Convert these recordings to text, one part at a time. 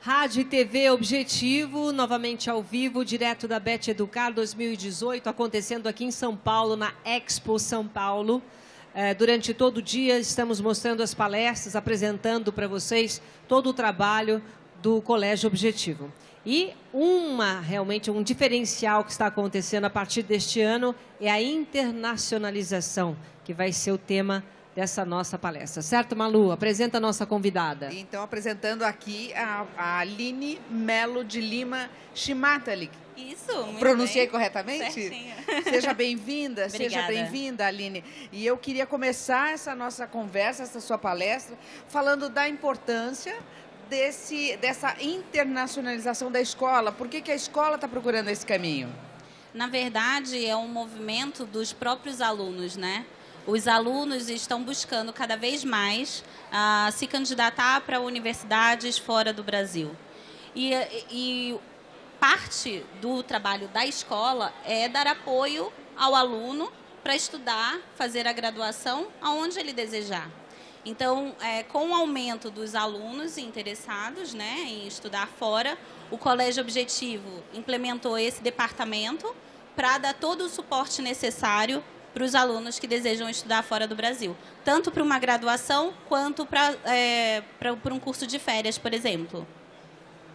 Rádio e TV Objetivo, novamente ao vivo, direto da Bet Educar 2018, acontecendo aqui em São Paulo, na Expo São Paulo. Durante todo o dia estamos mostrando as palestras, apresentando para vocês todo o trabalho do Colégio Objetivo. E realmente um diferencial que está acontecendo a partir deste ano é a internacionalização, que vai ser o tema dessa nossa palestra. Certo, Malu? Apresenta a nossa convidada. Então, apresentando aqui a Aline Melo de Lima Shimatalik. Isso, muito Pronunciei bem. corretamente? Certinho. Seja bem-vinda, seja Obrigada. bem-vinda, Aline. E eu queria começar essa nossa conversa, essa sua palestra, falando da importância dessa internacionalização da escola. Por que a escola está procurando esse caminho? Na verdade, é um movimento dos próprios alunos, né? Os alunos estão buscando cada vez mais se candidatar para universidades fora do Brasil. E parte do trabalho da escola é dar apoio ao aluno para estudar, fazer a graduação aonde ele desejar. Então, com o aumento dos alunos interessados, né, em estudar fora, o Colégio Objetivo implementou esse departamento para dar todo o suporte necessário para os alunos que desejam estudar fora do Brasil, tanto para uma graduação quanto para um curso de férias, por exemplo.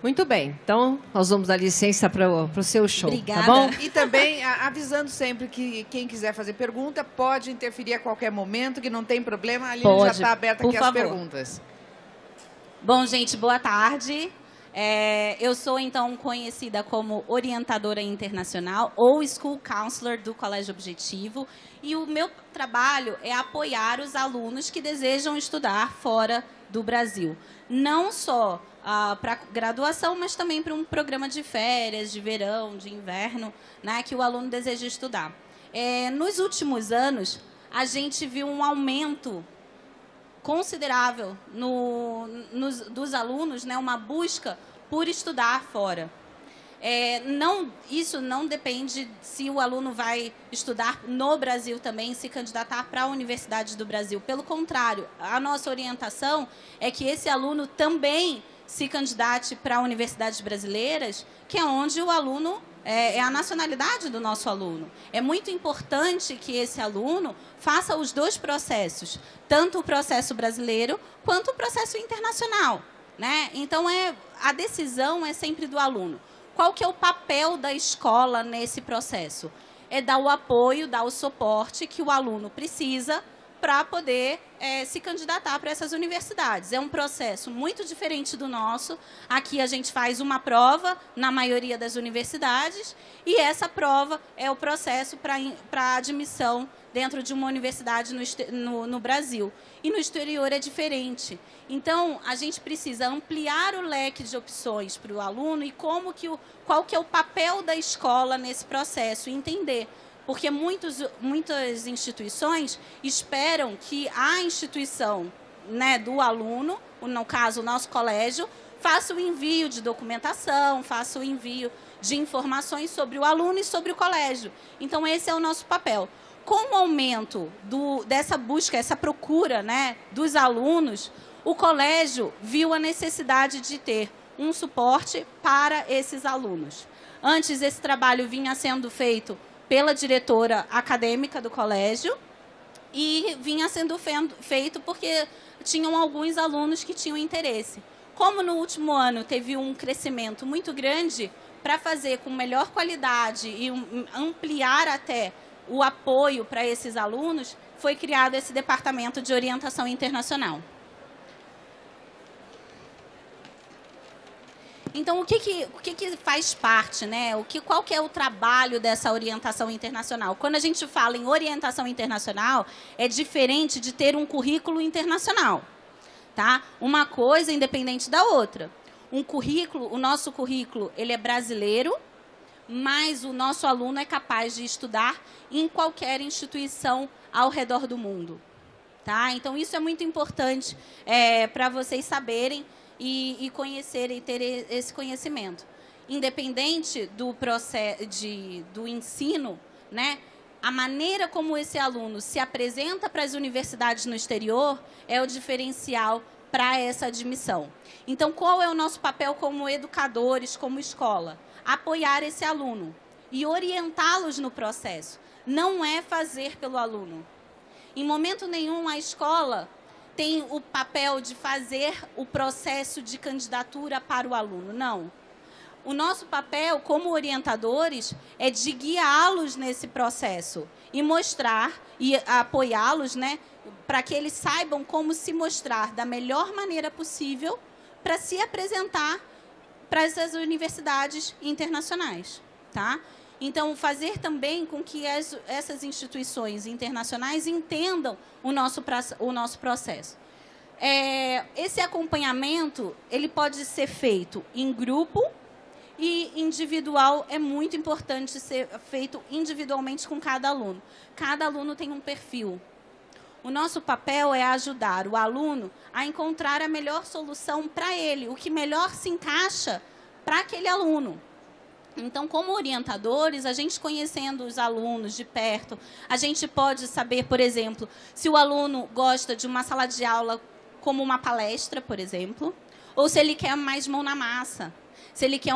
Muito bem, então nós vamos dar licença para o seu show, Obrigada. tá bom? E também avisando sempre que quem quiser fazer pergunta pode interferir a qualquer momento, que não tem problema, a Aline já está aberta aqui as perguntas. Bom, gente, boa tarde. Eu sou, então, conhecida como orientadora internacional ou School Counselor do Colégio Objetivo. E o meu trabalho é apoiar os alunos que desejam estudar fora do Brasil. Não só para graduação, mas também para um programa de férias, de verão, de inverno, né, que o aluno deseja estudar. Nos últimos anos, a gente viu um aumento considerável dos alunos, né, uma busca por estudar fora. Isso não depende se o aluno vai estudar no Brasil também, se candidatar para a Universidade do Brasil. Pelo contrário, a nossa orientação é que esse aluno também se candidate para universidades brasileiras, que é onde o aluno é a nacionalidade do nosso aluno. É muito importante que esse aluno faça os dois processos, tanto o processo brasileiro quanto o processo internacional, né? Então, a decisão é sempre do aluno. Qual que é o papel da escola nesse processo? É dar o apoio, dar o suporte que o aluno precisa para poder se candidatar para essas universidades. É um processo muito diferente do nosso. Aqui a gente faz uma prova na maioria das universidades e essa prova é o processo para admissão dentro de uma universidade no Brasil. E no exterior é diferente. Então, a gente precisa ampliar o leque de opções para o aluno e qual que é o papel da escola nesse processo, entender. Porque muitas instituições esperam que a instituição, né, do aluno, no caso o nosso colégio, faça o envio de documentação, faça o envio de informações sobre o aluno e sobre o colégio. Então, esse é o nosso papel. Com o aumento dessa busca, essa procura, né, dos alunos, o colégio viu a necessidade de ter um suporte para esses alunos. Antes, esse trabalho vinha sendo feito pela diretora acadêmica do colégio e vinha sendo feito porque tinham alguns alunos que tinham interesse. Como no último ano teve um crescimento muito grande, para fazer com melhor qualidade e ampliar até o apoio para esses alunos, foi criado esse departamento de orientação internacional. Então, o que faz parte, né? Qual que é o trabalho dessa orientação internacional? Quando a gente fala em orientação internacional, é diferente de ter um currículo internacional, tá? Uma coisa independente da outra. O nosso currículo, ele é brasileiro, mas o nosso aluno é capaz de estudar em qualquer instituição ao redor do mundo, tá? Então, isso é muito importante para vocês saberem e conhecerem, ter esse conhecimento. Independente do processo do ensino, né, a maneira como esse aluno se apresenta para as universidades no exterior é o diferencial para essa admissão. Então, qual é o nosso papel como educadores, como escola? Apoiar esse aluno e orientá-los no processo. Não é fazer pelo aluno. Em momento nenhum, a escola tem o papel de fazer o processo de candidatura para o aluno. Não. O nosso papel, como orientadores, é de guiá-los nesse processo e mostrar e apoiá-los, né, para que eles saibam como se mostrar da melhor maneira possível para se apresentar para essas universidades internacionais, tá? Então, fazer também com que essas instituições internacionais entendam o nosso processo. Esse acompanhamento, ele pode ser feito em grupo e individual. É muito importante ser feito individualmente com cada aluno. Cada aluno tem um perfil. O nosso papel é ajudar o aluno a encontrar a melhor solução para ele, o que melhor se encaixa para aquele aluno. Então, como orientadores, a gente conhecendo os alunos de perto, a gente pode saber, por exemplo, se o aluno gosta de uma sala de aula como uma palestra, por exemplo, ou se ele quer mais mão na massa, se ele quer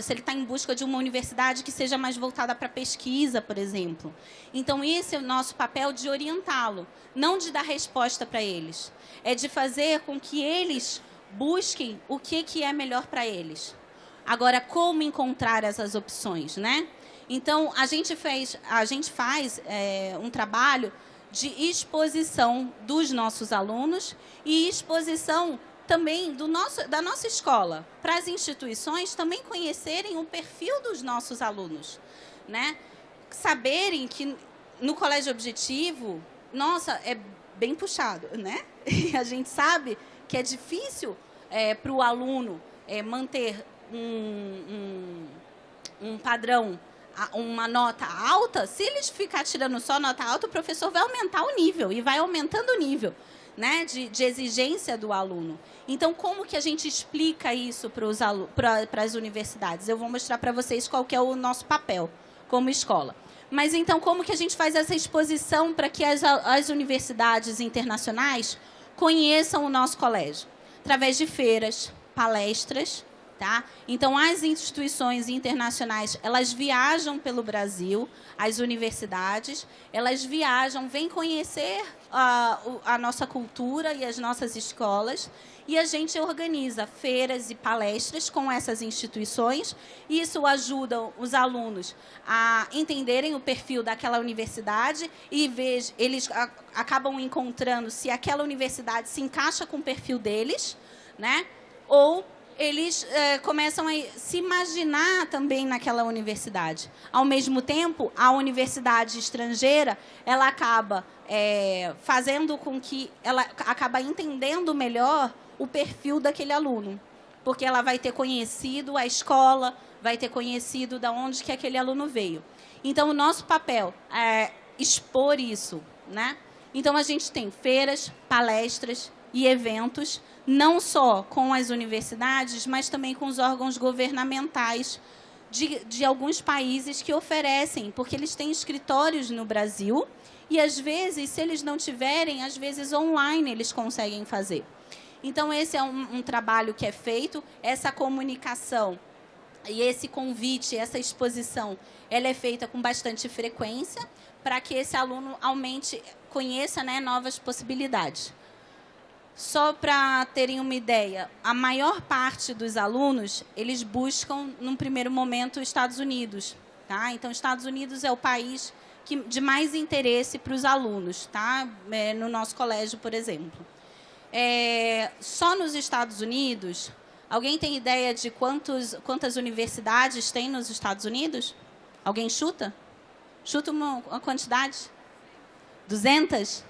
se ele está em busca de uma universidade que seja mais voltada para pesquisa, por exemplo. Então, esse é o nosso papel de orientá-lo, não de dar resposta para eles. É de fazer com que eles busquem o que é melhor para eles. Agora, como encontrar essas opções, né? Então, a gente faz um trabalho de exposição dos nossos alunos e exposição também da nossa escola, para as instituições também conhecerem o perfil dos nossos alunos, né? Saberem que no colégio objetivo, nossa, é bem puxado, né? E a gente sabe que é difícil para o aluno manter um padrão, uma nota alta. Se eles ficar tirando só nota alta, o professor vai aumentar o nível e vai aumentando o nível, né, de exigência do aluno. Então, como que a gente explica isso para as universidades? Eu vou mostrar para vocês qual que é o nosso papel como escola. Mas, então, como que a gente faz essa exposição para que as universidades internacionais conheçam o nosso colégio? Através de feiras, palestras, tá? Então, as instituições internacionais, elas viajam pelo Brasil, as universidades, elas viajam, vêm conhecer a nossa cultura e as nossas escolas, e a gente organiza feiras e palestras com essas instituições. Isso ajuda os alunos a entenderem o perfil daquela universidade e eles acabam encontrando se aquela universidade se encaixa com o perfil deles, né? Ou eles começam a se imaginar também naquela universidade. Ao mesmo tempo, a universidade estrangeira, ela acaba fazendo com que ela acaba entendendo melhor o perfil daquele aluno, porque ela vai ter conhecido a escola, vai ter conhecido de onde que aquele aluno veio. Então, o nosso papel é expor isso, né? Então, a gente tem feiras, palestras e eventos, não só com as universidades, mas também com os órgãos governamentais de alguns países que oferecem, porque eles têm escritórios no Brasil e, às vezes, se eles não tiverem, às vezes online eles conseguem fazer. Então, esse é um trabalho que é feito, essa comunicação e esse convite, essa exposição, ela é feita com bastante frequência para que esse aluno conheça, né, novas possibilidades. Só para terem uma ideia, a maior parte dos alunos, eles buscam, num primeiro momento, os Estados Unidos. Tá? Então, os Estados Unidos é o país de mais interesse para os alunos, tá? No nosso colégio, por exemplo. Só nos Estados Unidos, alguém tem ideia de quantas universidades tem nos Estados Unidos? Alguém chuta? Chuta uma quantidade? 200?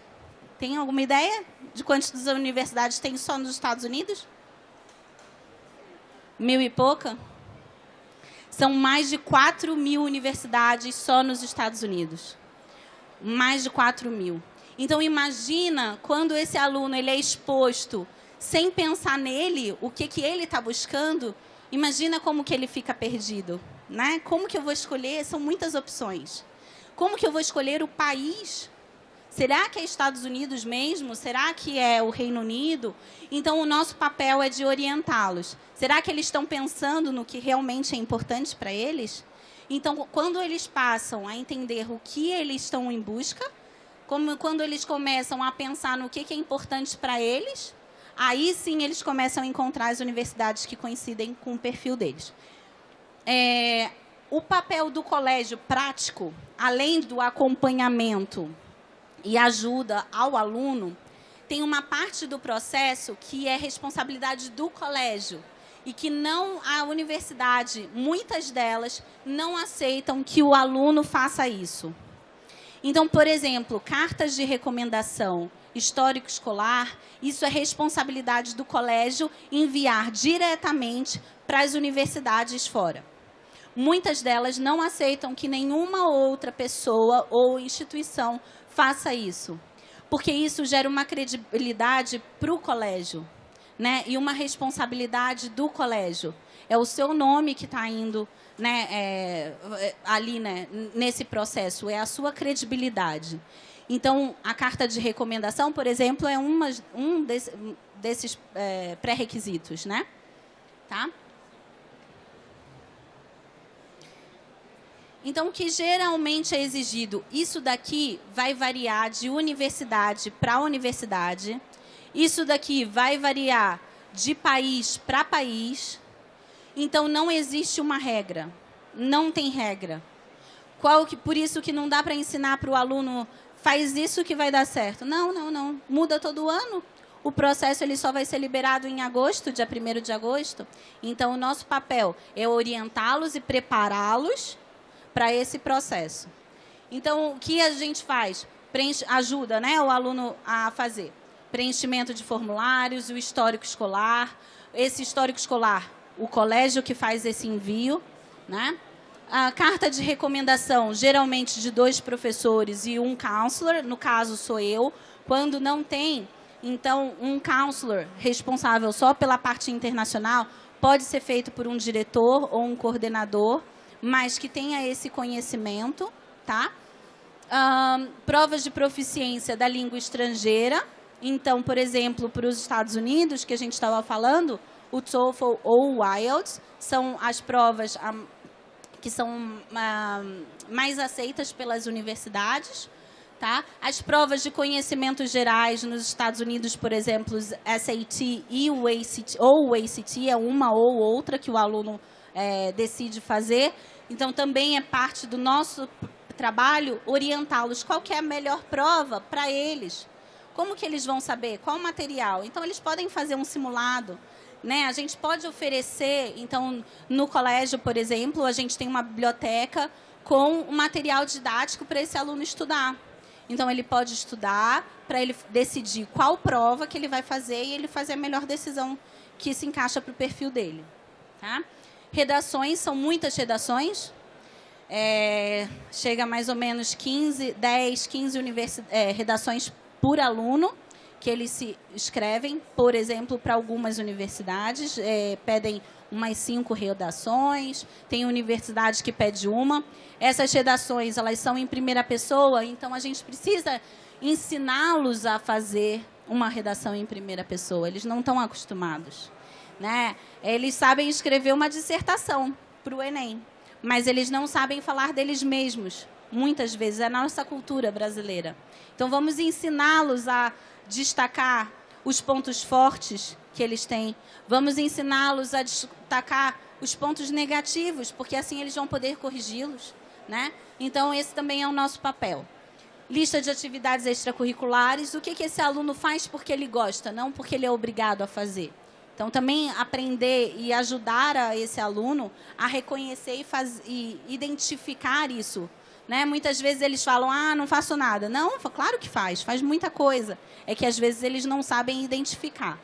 Tem alguma ideia de quantas universidades tem só nos Estados Unidos? 1000 e pouca? São mais de 4.000 universidades só nos Estados Unidos. Mais de 4.000. Então, imagina quando esse aluno ele é exposto sem pensar nele, o que ele está buscando, imagina como que ele fica perdido, né? Como que eu vou escolher? São muitas opções. Como que eu vou escolher o país Será que é Estados Unidos mesmo? Será que é o Reino Unido? Então, o nosso papel é de orientá-los. Será que eles estão pensando no que realmente é importante para eles? Então, quando eles passam a entender o que eles estão em busca, quando eles começam a pensar no que é importante para eles, aí sim eles começam a encontrar as universidades que coincidem com o perfil deles. O papel do colégio prático, além do acompanhamento e ajuda ao aluno, tem uma parte do processo que é responsabilidade do colégio e que a universidade, muitas delas, não aceitam que o aluno faça isso. Então, por exemplo, cartas de recomendação, histórico escolar, isso é responsabilidade do colégio enviar diretamente para as universidades fora. Muitas delas não aceitam que nenhuma outra pessoa ou instituição faça isso, porque isso gera uma credibilidade para o colégio, né? E uma responsabilidade do colégio. É o seu nome que está indo, né, ali, né, nesse processo, é a sua credibilidade. Então, a carta de recomendação, por exemplo, é um desses pré-requisitos, né? Tá? Então, o que geralmente é exigido, isso daqui vai variar de universidade para universidade, isso daqui vai variar de país para país, então não existe uma regra, não tem regra. Por isso que não dá para ensinar para o aluno, faz isso que vai dar certo. Não, muda todo ano. O processo ele só vai ser liberado em agosto, dia 1º de agosto. Então, o nosso papel é orientá-los e prepará-los para esse processo. Então, o que a gente faz? Ajuda, né, o aluno a fazer preenchimento de formulários, o histórico escolar. Esse histórico escolar, o colégio que faz esse envio, né? A carta de recomendação, geralmente de 2 professores e um counselor, no caso sou eu. Quando não tem, então, um counselor responsável só pela parte internacional, pode ser feito por um diretor ou um coordenador, mas que tenha esse conhecimento, tá? Provas de proficiência da língua estrangeira. Então, por exemplo, para os Estados Unidos, que a gente estava falando, o TOEFL ou o IELTS são as provas que são mais aceitas pelas universidades, tá? As provas de conhecimentos gerais nos Estados Unidos, por exemplo, os SAT e o ACT, ou o ACT, é uma ou outra que o aluno decide fazer. Então, também é parte do nosso trabalho orientá-los qual que é a melhor prova para eles. Como que eles vão saber? Qual o material? Então, eles podem fazer um simulado, né? A gente pode oferecer, então, no colégio, por exemplo, a gente tem uma biblioteca com um material didático para esse aluno estudar. Então, ele pode estudar para ele decidir qual prova que ele vai fazer e ele fazer a melhor decisão que se encaixa para o perfil dele. Tá? Redações, são muitas redações. Chega a mais ou menos 10, 15 redações por aluno que eles se escrevem, por exemplo, para algumas universidades, pedem umas 5 redações, tem universidades que pedem uma. Essas redações, elas são em primeira pessoa, então a gente precisa ensiná-los a fazer uma redação em primeira pessoa. Eles não estão acostumados, né? Eles sabem escrever uma dissertação para o Enem, mas eles não sabem falar deles mesmos. Muitas vezes, é a nossa cultura brasileira. Então, vamos ensiná-los a destacar os pontos fortes que eles têm. Vamos ensiná-los a destacar os pontos negativos, porque assim eles vão poder corrigi-los, né? Então, esse também é o nosso papel. Lista de atividades extracurriculares. O que esse aluno faz porque ele gosta, não porque ele é obrigado a fazer. Então, também aprender e ajudar esse aluno a reconhecer e identificar isso. Né? Muitas vezes eles falam, não faço nada. Não, claro que faz muita coisa. É que às vezes eles não sabem identificar.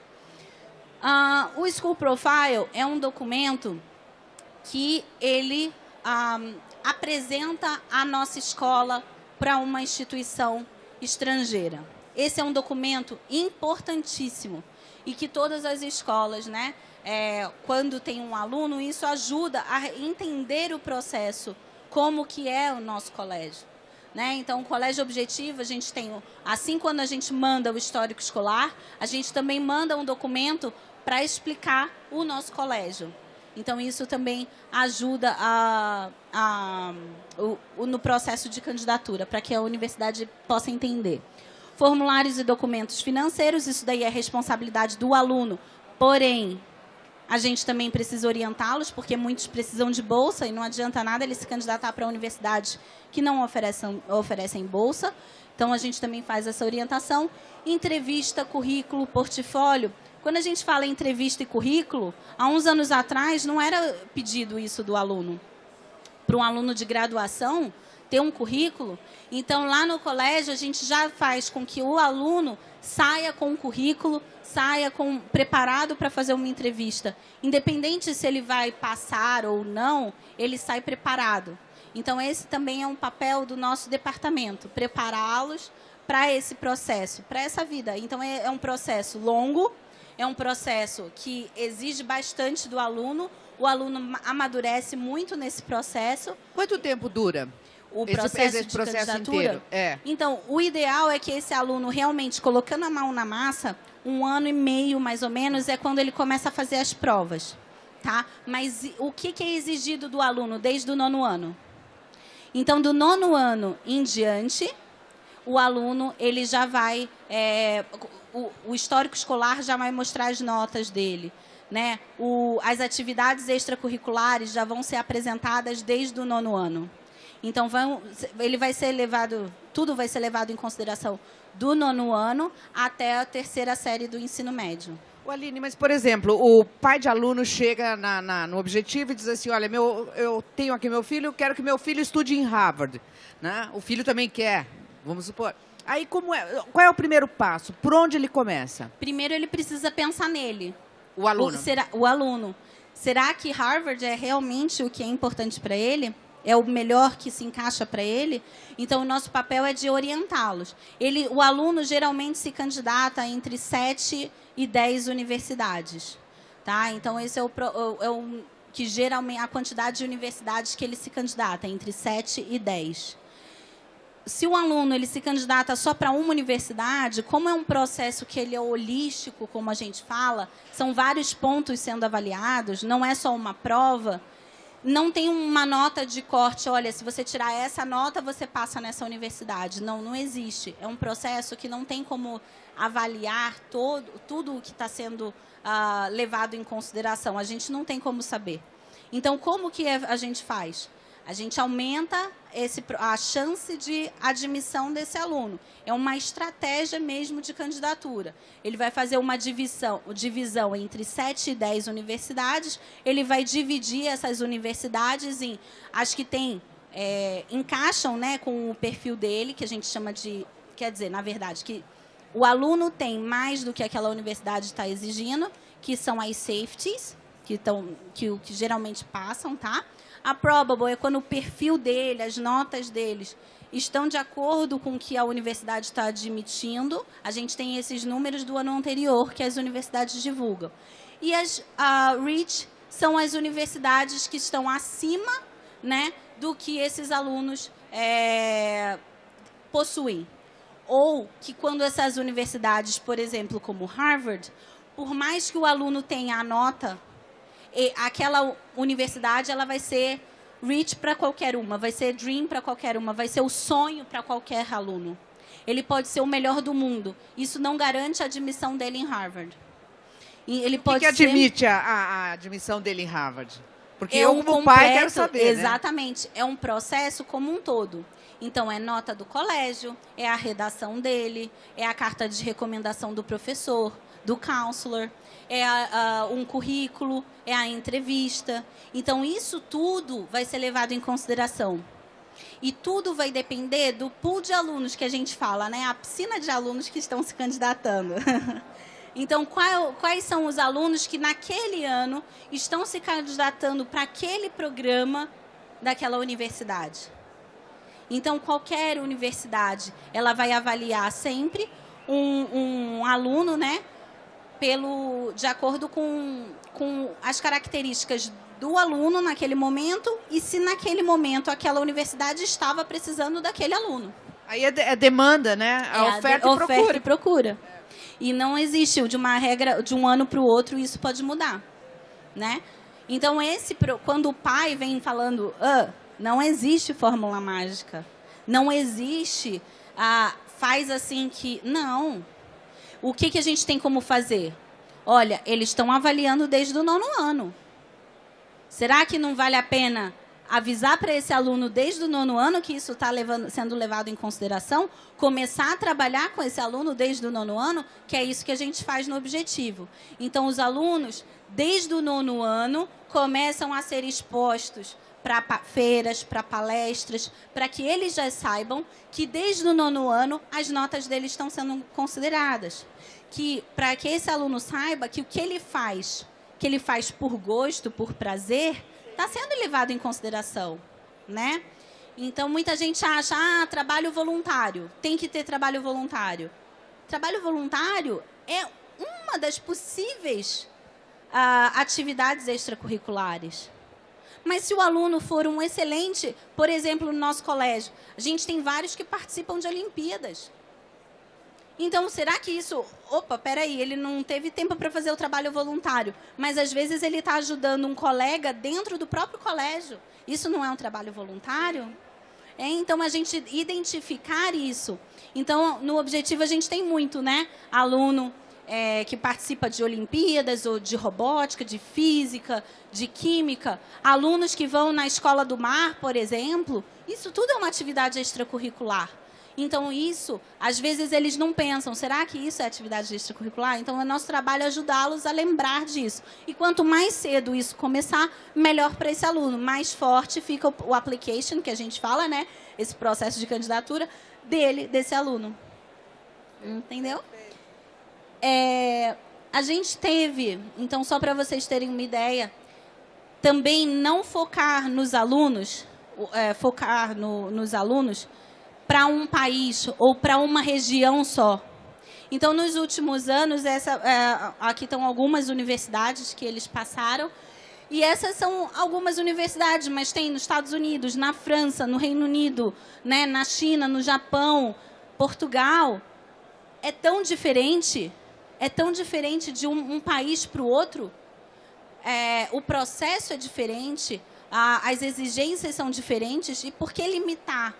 O School Profile é um documento que ele apresenta a nossa escola para uma instituição estrangeira. Esse é um documento importantíssimo e que todas as escolas, né, quando tem um aluno, isso ajuda a entender o processo, como que é o nosso colégio. né? Então, o colégio objetivo, a gente tem, assim quando a gente manda o histórico escolar, a gente também manda um documento para explicar o nosso colégio. Então, isso também ajuda no processo de candidatura, para que a universidade possa entender. Formulários e documentos financeiros, isso daí é responsabilidade do aluno, porém, a gente também precisa orientá-los, porque muitos precisam de bolsa e não adianta nada ele se candidatar para universidades que não oferecem bolsa. Então, a gente também faz essa orientação. Entrevista, currículo, portfólio. Quando a gente fala em entrevista e currículo, há uns anos atrás não era pedido isso do aluno. Para um aluno de graduação ter um currículo, então lá no colégio a gente já faz com que o aluno saia com um currículo, saia preparado para fazer uma entrevista. Independente se ele vai passar ou não, ele sai preparado. Então, esse também é um papel do nosso departamento, prepará-los para esse processo, para essa vida. Então, é um processo longo, é um processo que exige bastante do aluno, o aluno amadurece muito nesse processo. Quanto tempo dura? O processo de candidatura? Inteiro. É. Então, o ideal é que esse aluno realmente, colocando a mão na massa, 1 ano e meio, mais ou menos, é quando ele começa a fazer as provas. Tá? Mas o que é exigido do aluno desde o 9º ano? Então, do 9º ano em diante, o aluno ele já vai... o histórico escolar já vai mostrar as notas dele. Né? As atividades extracurriculares já vão ser apresentadas desde o 9º ano. Então, ele vai ser levado, tudo vai ser levado em consideração do 9º ano até a 3ª série do ensino médio. Aline, mas, por exemplo, o pai de aluno chega no objetivo e diz assim, olha, eu tenho aqui meu filho, eu quero que meu filho estude em Harvard. Né? O filho também quer, vamos supor. Aí, qual é o primeiro passo? Por onde ele começa? Primeiro, ele precisa pensar nele. O aluno? O aluno. Será que Harvard é realmente o que é importante para ele? É o melhor que se encaixa para ele? Então, o nosso papel é de orientá-los. O aluno geralmente se candidata entre 7 e 10 universidades. Tá? Então, esse que geralmente a quantidade de universidades que ele se candidata, entre 7 e 10. Se o aluno ele se candidata só para uma universidade, como é um processo que ele é holístico, como a gente fala, são vários pontos sendo avaliados, não é só uma prova, não tem uma nota de corte, olha, se você tirar essa nota, você passa nessa universidade. Não, não existe. É um processo que não tem como avaliar tudo o que está sendo levado em consideração. A gente não tem como saber. Então, como que a gente faz? A gente aumenta a chance de admissão desse aluno. É uma estratégia mesmo de candidatura. Ele vai fazer uma divisão entre 7 e 10 universidades. Ele vai dividir essas universidades em as que encaixam, né, com o perfil dele, que a gente chama de... Quer dizer, na verdade, que o aluno tem mais do que aquela universidade está exigindo, que são as safeties, que geralmente passam, tá? A probable é quando o perfil dele, as notas deles, estão de acordo com o que a universidade está admitindo. A gente tem esses números do ano anterior que as universidades divulgam. E as REACH são as universidades que estão acima, né, do que esses alunos possuem. Ou que quando essas universidades, por exemplo, como Harvard, por mais que o aluno tenha a nota, aquela universidade ela vai ser reach para qualquer uma, vai ser dream para qualquer uma, vai ser o sonho para qualquer aluno. Ele pode ser o melhor do mundo. Isso não garante a admissão dele em Harvard. E ele pode que admite a admissão dele em Harvard? Porque eu, como pai, quero saber. Exatamente. Né? É um processo como um todo. Então, é nota do colégio, é a redação dele, é a carta de recomendação do professor, do counselor, é um currículo, é a entrevista. Então, isso tudo vai ser levado em consideração. E tudo vai depender do pool de alunos que a gente fala, né? A piscina de alunos que estão se candidatando. Então, quais são os alunos que, naquele ano, estão se candidatando para aquele programa daquela universidade? Então, qualquer universidade, ela vai avaliar sempre um aluno, né? De acordo com as características do aluno naquele momento e se naquele momento aquela universidade estava precisando daquele aluno. Aí é demanda, né? A oferta e procura. E não existe de uma regra de um ano para o outro, isso pode mudar, né? Então, quando o pai vem falando, não existe fórmula mágica, não existe, faz assim que... Não. O que a gente tem como fazer? Olha, eles estão avaliando desde o 9º ano. Será que não vale a pena avisar para esse aluno desde o 9º ano que isso está sendo levado em consideração? Começar a trabalhar com esse aluno desde o 9º ano, que é isso que a gente faz no objetivo. Então, os alunos, desde o 9º ano, começam a ser expostos para feiras, para palestras, para que eles já saibam que desde o 9º ano as notas deles estão sendo consideradas. Para que esse aluno saiba que o que ele faz por gosto, por prazer, está sendo levado em consideração, né? Então, muita gente acha, trabalho voluntário, tem que ter trabalho voluntário. Trabalho voluntário é uma das possíveis atividades extracurriculares. Mas se o aluno for um excelente, por exemplo, no nosso colégio, a gente tem vários que participam de Olimpíadas. Então, será que isso... Opa, peraí, ele não teve tempo para fazer o trabalho voluntário, mas às vezes ele está ajudando um colega dentro do próprio colégio. Isso não é um trabalho voluntário? Então, a gente identificar isso. Então, no objetivo, a gente tem muito, né? Aluno que participa de Olimpíadas, ou de robótica, de física, de química. Alunos que vão na Escola do Mar, por exemplo. Isso tudo é uma atividade extracurricular. Então, isso, às vezes, eles não pensam, será que isso é atividade extracurricular? Então, é nosso trabalho ajudá-los a lembrar disso. E quanto mais cedo isso começar, melhor para esse aluno. Mais forte fica o application, que a gente fala, né? Esse processo de candidatura desse aluno. Entendeu? A gente teve, então, só para vocês terem uma ideia, também não focar nos alunos, nos alunos, para um país ou para uma região só. Então, nos últimos anos, aqui estão algumas universidades que eles passaram, e essas são algumas universidades, mas tem nos Estados Unidos, na França, no Reino Unido, né, na China, no Japão, Portugal. É tão diferente de um país para o outro. O processo é diferente, as exigências são diferentes, e por que limitar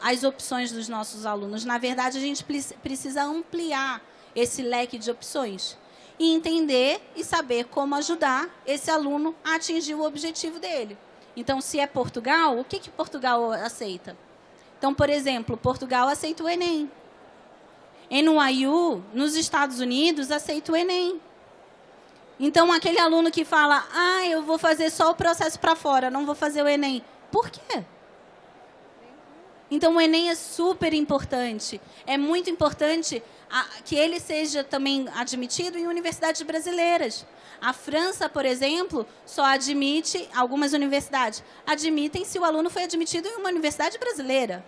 as opções dos nossos alunos? Na verdade, a gente precisa ampliar esse leque de opções e entender e saber como ajudar esse aluno a atingir o objetivo dele. Então, se é Portugal, o que Portugal aceita? Então, por exemplo, Portugal aceita o Enem. NYU, nos Estados Unidos, aceita o Enem. Então, aquele aluno que fala, eu vou fazer só o processo para fora, não vou fazer o Enem. Por quê? Então, o Enem é super importante. É muito importante que ele seja também admitido em universidades brasileiras. A França, por exemplo, só admite, algumas universidades, admitem se o aluno foi admitido em uma universidade brasileira.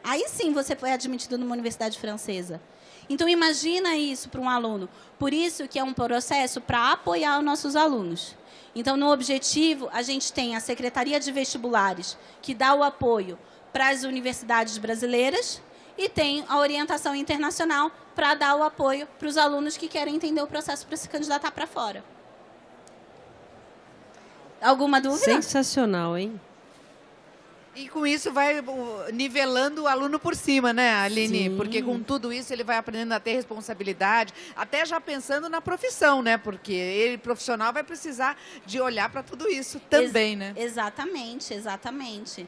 Aí sim você foi admitido numa universidade francesa. Então, imagina isso para um aluno. Por isso que é um processo para apoiar os nossos alunos. Então, no objetivo, a gente tem a Secretaria de Vestibulares, que dá o apoio para as universidades brasileiras, e tem a orientação internacional para dar o apoio para os alunos que querem entender o processo para se candidatar para fora. Alguma dúvida? Sensacional, hein? E com isso vai nivelando o aluno por cima, né, Aline? Sim. Porque com tudo isso ele vai aprendendo a ter responsabilidade, até já pensando na profissão, né? Porque ele, profissional, vai precisar de olhar para tudo isso também, né? Exatamente, exatamente.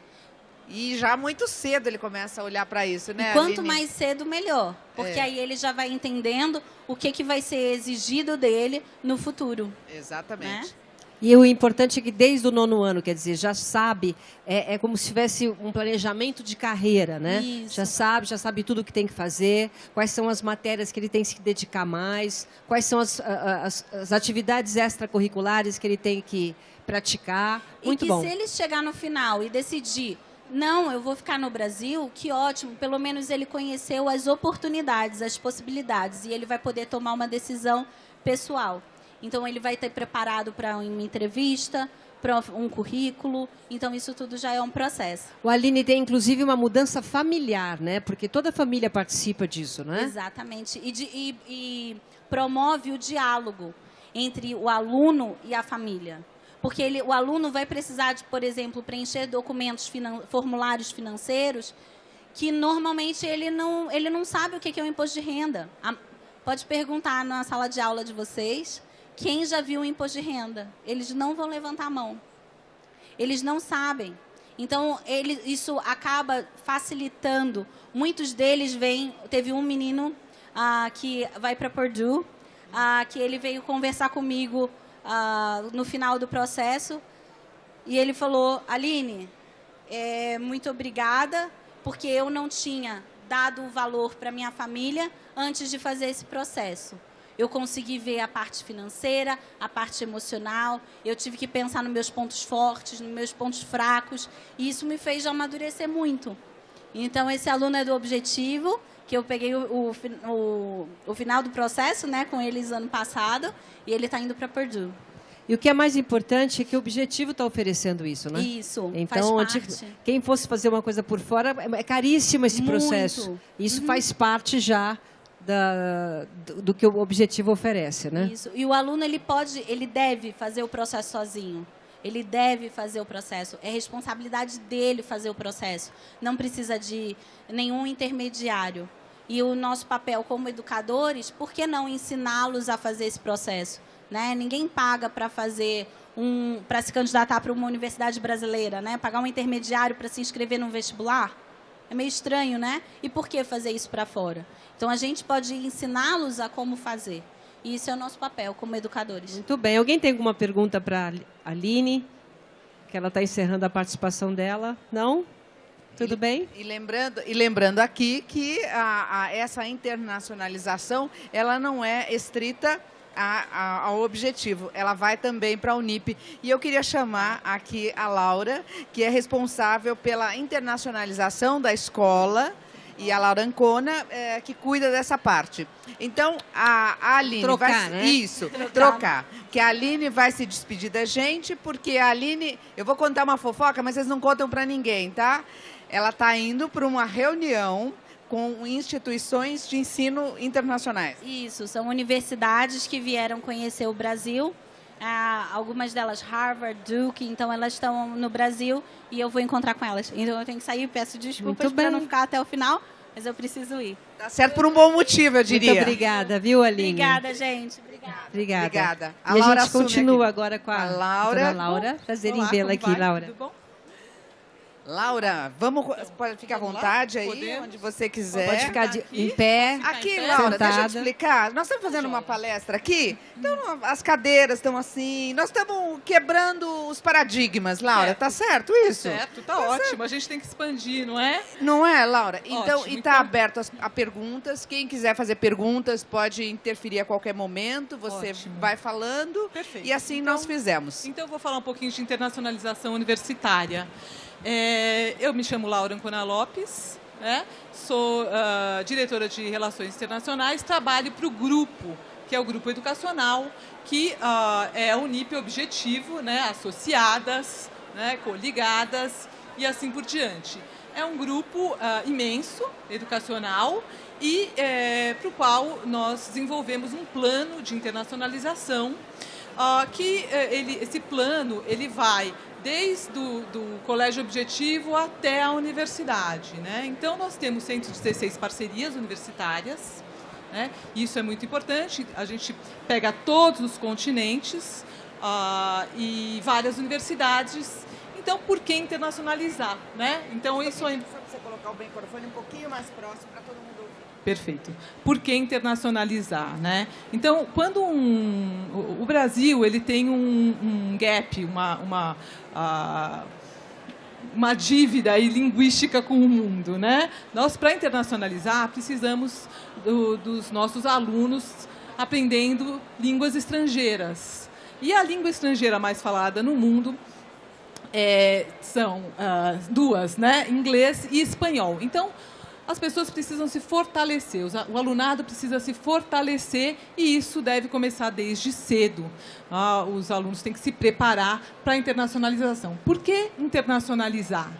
E já muito cedo ele começa a olhar para isso, né, E quanto Aline? mais cedo, melhor. Porque aí ele já vai entendendo o que vai ser exigido dele no futuro. Exatamente. Né? E o importante é que desde o 9º ano, quer dizer, já sabe, é como se tivesse um planejamento de carreira, né? Isso. Já sabe tudo o que tem que fazer, quais são as matérias que ele tem que se dedicar mais, quais são as atividades extracurriculares que ele tem que praticar. Muito bom. E que se ele chegar no final e decidir, não, eu vou ficar no Brasil, que ótimo, pelo menos ele conheceu as oportunidades, as possibilidades, e ele vai poder tomar uma decisão pessoal. Então, ele vai ter preparado para uma entrevista, para um currículo. Então, isso tudo já é um processo. O Aline tem, inclusive, uma mudança familiar, né? Porque toda a família participa disso, né? Exatamente. E promove o diálogo entre o aluno e a família. Porque o aluno vai precisar de, por exemplo, preencher documentos, formulários financeiros, que normalmente ele não sabe o que é o imposto de renda. Pode perguntar na sala de aula de vocês, quem já viu o imposto de renda? Eles não vão levantar a mão. Eles não sabem. Então, isso acaba facilitando. Muitos deles vêm... Teve um menino que vai para Purdue, que ele veio conversar comigo no final do processo, e ele falou, Aline, muito obrigada, porque eu não tinha dado o valor para minha família antes de fazer esse processo. Eu consegui ver a parte financeira, a parte emocional, eu tive que pensar nos meus pontos fortes, nos meus pontos fracos, e isso me fez amadurecer muito. Então, esse aluno é do Objetivo, que eu peguei o final do processo, né, com eles ano passado, e ele está indo para Purdue. E o que é mais importante é que o Objetivo está oferecendo isso, né? Isso, então, faz parte. Quem fosse fazer uma coisa por fora, é caríssimo esse processo. Isso faz parte já do que o Objetivo oferece, né? Isso. E o aluno, ele deve fazer o processo sozinho. Ele deve fazer o processo. É responsabilidade dele fazer o processo. Não precisa de nenhum intermediário. E o nosso papel como educadores, por que não ensiná-los a fazer esse processo? Né? Ninguém paga para para se candidatar para uma universidade brasileira, né? Pagar um intermediário para se inscrever num vestibular? É meio estranho, né? E por que fazer isso para fora? Então, a gente pode ensiná-los a como fazer. E isso é o nosso papel como educadores. Muito bem. Alguém tem alguma pergunta para a Aline? Que ela está encerrando a participação dela. Não? Tudo bem? E lembrando aqui que essa internacionalização, ela não é estrita ao Objetivo, ela vai também para a Unip. E eu queria chamar aqui a Laura, que é responsável pela internacionalização da escola, e a Laura Ancona, que cuida dessa parte. Então, a Aline trocar, né? Isso, trocar. Que a Aline vai se despedir da gente, porque a Aline... Eu vou contar uma fofoca, mas vocês não contam para ninguém, tá? Ela está indo para uma reunião com instituições de ensino internacionais. Isso, são universidades que vieram conhecer o Brasil. Algumas delas Harvard, Duke, então elas estão no Brasil e eu vou encontrar com elas. Então eu tenho que sair, peço desculpas para não ficar até o final, mas eu preciso ir. Tá certo por um bom motivo, eu diria. Muito obrigada, viu, Aline? Obrigada, gente. Obrigada. Obrigada. A Laura gente continua agora com a Laura. Laura. Prazer em vê-la aqui, Laura. Tudo bom? Laura, pode ficar à vontade aí, onde você quiser. Pode ficar em pé. Aqui, Laura, sentada. deixa eu te explicar. Nós estamos fazendo uma palestra aqui, então as cadeiras estão assim, nós estamos quebrando os paradigmas, Laura, tá certo isso? Certo, tá ótimo. Certo. A gente tem que expandir, não é? Não é, Laura? Então, Ótimo, está aberto a perguntas. Quem quiser fazer perguntas pode interferir a qualquer momento. Você vai falando. Perfeito. E assim nós fizemos. Então, eu vou falar um pouquinho de internacionalização universitária. Eu me chamo Laura Ancona Lopes, né? Sou diretora de Relações Internacionais, trabalho para o grupo, que é o grupo educacional, que é a Unip Objetivo, né? Associadas, né? Coligadas e assim por diante. É um grupo imenso, educacional, e para o qual nós desenvolvemos um plano de internacionalização, esse plano ele vai desde do Colégio Objetivo até a universidade, né? Então, nós temos 116 parcerias universitárias, né? Isso é muito importante. A gente pega todos os continentes e várias universidades. Então, por que internacionalizar, né? Então, isso aí... Só para você colocar o microfone um pouquinho mais próximo para todo mundo ouvir. Perfeito. Por que internacionalizar, né? Então, quando o Brasil ele tem um gap, uma dívida aí linguística com o mundo, né? Nós, para internacionalizar, precisamos dos nossos alunos aprendendo línguas estrangeiras. E a língua estrangeira mais falada no mundo são duas, né? Inglês e espanhol. Então, as pessoas precisam se fortalecer, o alunado precisa se fortalecer e isso deve começar desde cedo. Os alunos têm que se preparar para a internacionalização. Por que internacionalizar?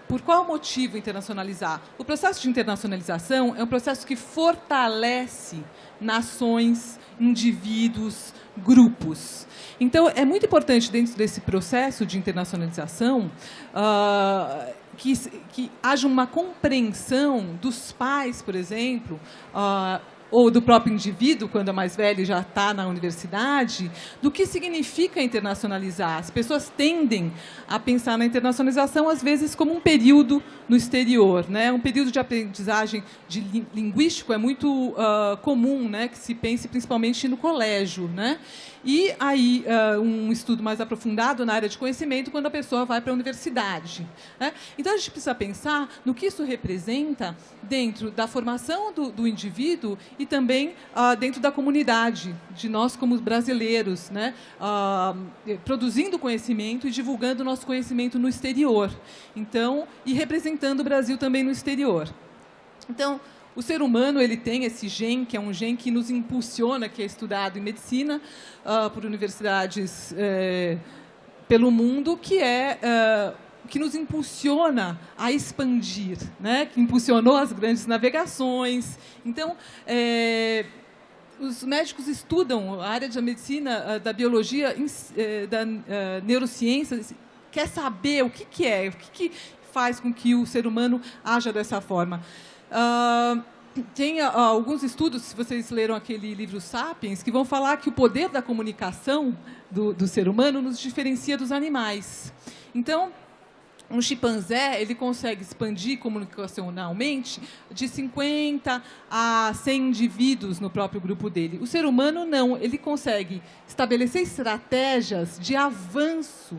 Por qual motivo internacionalizar? O processo de internacionalização é um processo que fortalece nações, indivíduos, grupos. Então, é muito importante, dentro desse processo de internacionalização, que haja uma compreensão dos pais, por exemplo, ou do próprio indivíduo, quando é mais velho e já está na universidade, do que significa internacionalizar. As pessoas tendem a pensar na internacionalização, às vezes, como um período no exterior, né? Um período de aprendizagem linguístico é muito comum, né? Que se pense principalmente no colégio, né? E aí, um estudo mais aprofundado na área de conhecimento, quando a pessoa vai para a universidade, né? Então, a gente precisa pensar no que isso representa dentro da formação do indivíduo e também dentro da comunidade, de nós como brasileiros, né? Produzindo conhecimento e divulgando o nosso conhecimento no exterior. Então, e representando o Brasil também no exterior. Então, o ser humano ele tem esse gene, que é um gene que nos impulsiona, que é estudado em medicina por universidades pelo mundo, que nos impulsiona a expandir, né? Que impulsionou as grandes navegações. Então, os médicos estudam a área da medicina, da biologia, da neurociência, quer saber o que é, o que faz com que o ser humano haja dessa forma. Tem alguns estudos, se vocês leram aquele livro Sapiens, que vão falar que o poder da comunicação do ser humano nos diferencia dos animais. Então, um chimpanzé ele consegue expandir comunicacionalmente de 50 a 100 indivíduos no próprio grupo dele. O ser humano não, ele consegue estabelecer estratégias de avanço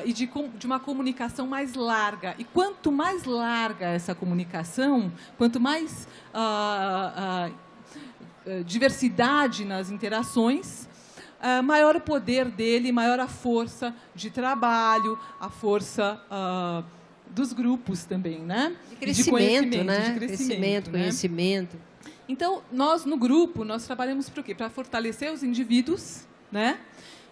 e de uma comunicação mais larga. E quanto mais larga essa comunicação, quanto mais diversidade nas interações, maior o poder dele, maior a força de trabalho, a força dos grupos também, né? De crescimento, né? De crescimento, conhecimento. Então, nós, no grupo, nós trabalhamos para o quê? Para fortalecer os indivíduos, né?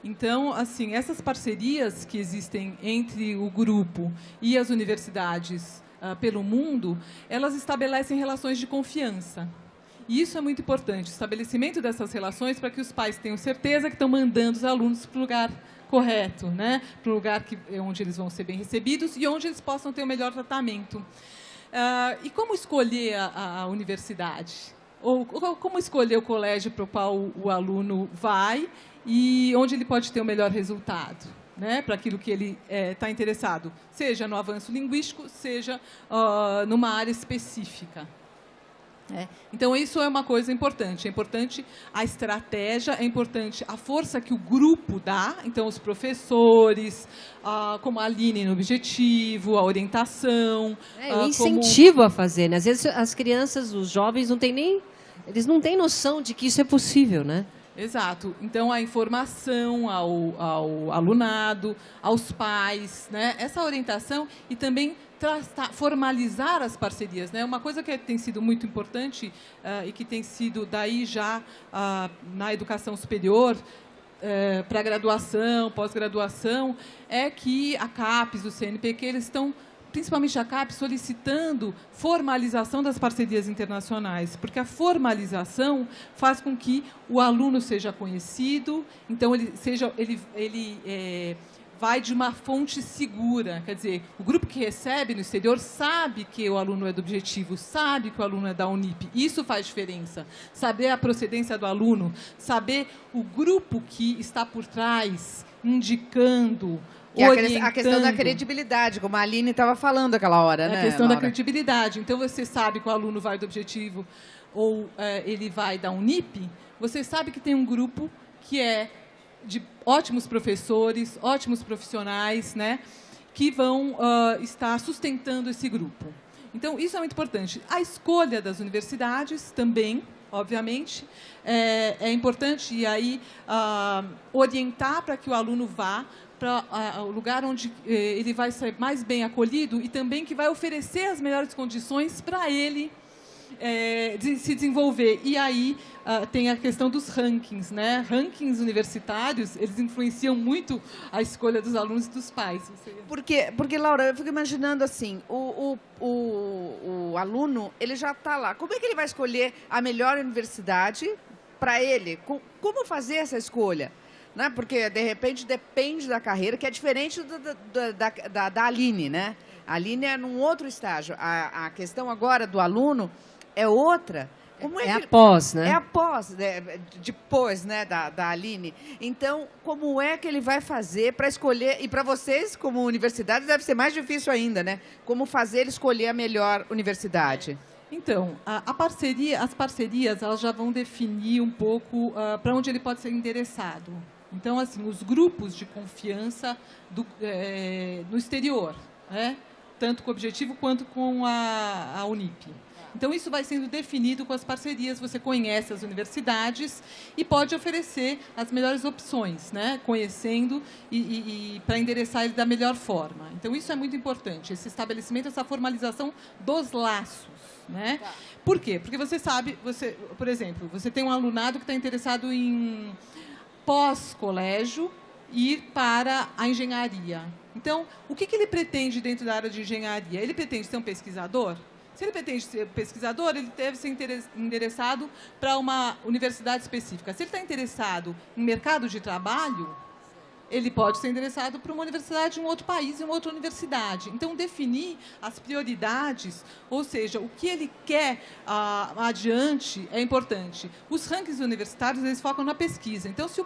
Então, assim, essas parcerias que existem entre o grupo e as universidades pelo mundo, elas estabelecem relações de confiança. E isso é muito importante, o estabelecimento dessas relações para que os pais tenham certeza que estão mandando os alunos para o lugar correto, né? Para o lugar onde eles vão ser bem recebidos e onde eles possam ter o melhor tratamento. E como escolher a universidade? Ou como escolher o colégio para o qual o aluno vai e onde ele pode ter o melhor resultado, né, para aquilo que ele está interessado, seja no avanço linguístico, seja numa área específica. Então, isso é uma coisa importante. É importante a estratégia, é importante a força que o grupo dá. Então, os professores, como a Aline no objetivo, a orientação. O incentivo a fazer, né? Às vezes, as crianças, os jovens, eles não têm noção de que isso é possível, né? Exato. Então, a informação ao alunado, aos pais, né? Essa orientação e também formalizar as parcerias, né? Uma coisa que tem sido muito importante e que tem sido daí já na educação superior, para graduação, pós-graduação, é que a CAPES, o CNPq, eles estão, principalmente a CAPES, solicitando formalização das parcerias internacionais, porque a formalização faz com que o aluno seja conhecido, então ele vai de uma fonte segura, quer dizer, o grupo que recebe no exterior sabe que o aluno é do objetivo, sabe que o aluno é da Unip, isso faz diferença, saber a procedência do aluno, saber o grupo que está por trás, indicando, a questão da credibilidade, como a Aline estava falando aquela hora, né, a questão Laura? da credibilidade. Então, você sabe que o aluno vai do objetivo ou ele vai da Unip, você sabe que tem um grupo que é de ótimos professores, ótimos profissionais, né, que vão estar sustentando esse grupo. Então, isso é muito importante. A escolha das universidades também, obviamente, é importante e aí orientar para que o aluno vá para o lugar onde ele vai ser mais bem acolhido e também que vai oferecer as melhores condições para ele de se desenvolver. E aí tem a questão dos rankings, né? Rankings universitários, eles influenciam muito a escolha dos alunos e dos pais. Porque, Laura, eu fico imaginando assim, o aluno, ele já está lá. Como é que ele vai escolher a melhor universidade para ele? Como fazer essa escolha? Né? Porque, de repente, depende da carreira, que é diferente da Aline, né? A Aline é num outro estágio. A questão agora do aluno é outra. Como é após, né? É após, né? Depois, né, da Aline. Então, como é que ele vai fazer para escolher? E para vocês, como universidade, deve ser mais difícil ainda, né? Como fazer ele escolher a melhor universidade? Então, as parcerias, elas já vão definir um pouco para onde ele pode ser endereçado. Então, assim, os grupos de confiança no exterior, né? Tanto com o Objetivo quanto com a Unip. Então, isso vai sendo definido com as parcerias. Você conhece as universidades e pode oferecer as melhores opções, né? Conhecendo e para endereçar ele da melhor forma. Então, isso é muito importante, esse estabelecimento, essa formalização dos laços. Né? Tá. Por quê? Porque você sabe, por exemplo, você tem um alunado que está interessado em pós-colégio ir para a engenharia. Então, o que ele pretende dentro da área de engenharia? Ele pretende ser um pesquisador? Se ele pretende ser pesquisador, ele deve ser endereçado para uma universidade específica. Se ele está interessado em mercado de trabalho, ele pode ser endereçado para uma universidade em um outro país, em uma outra universidade. Então, definir as prioridades, ou seja, o que ele quer adiante, é importante. Os rankings universitários, eles focam na pesquisa. Então, se